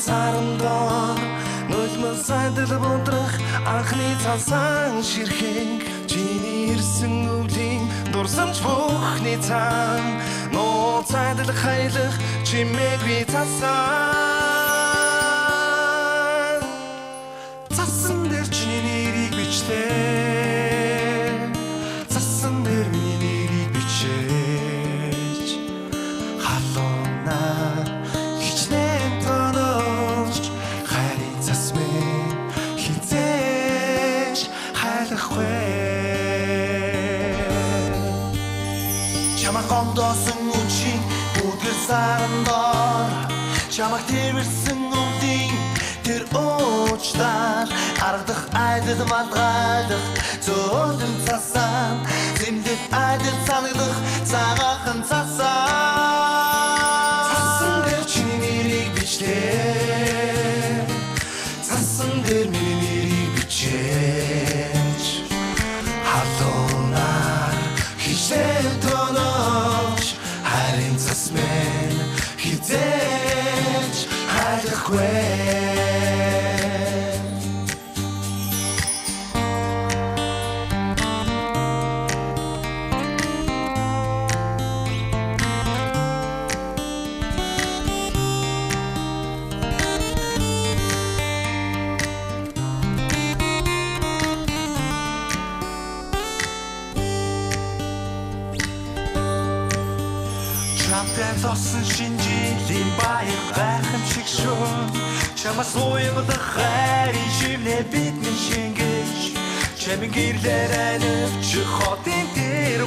цаандор нулимс сайдал бодрох анхны цасан ширхэг чиний ирсэн өвлийн дурсамж бүхний цаан нуу цайдал хайлах чимээг би цасан цасан дээр чиний нэрийг бичлээ цасан дээр миний нэрийг бичээж халуунаа хичнээн тонож хайрын цас минь хизээж хайлахгүй чамаг гомдоосон үчиг бүдгэр сарандор чамаг тэрвэрсэн өвлийн тэр уучлаар харагдах айдад мандгайлах зөөлөн цасан зэмдэт айдад санагдах цагаахан цасан дээр чиний нэрийг бичлээ цасан дээр миний нэрийг бичээж халуунаар хичнээн тонож хайрын цас минь хизээж хайлахгүй Чамтай зосон шинжилийн баяр гайхамшиг шуун чамаас уйгдах хайрын шивнээ бидний шингэж чамин гэрлэр анивч хотын дээр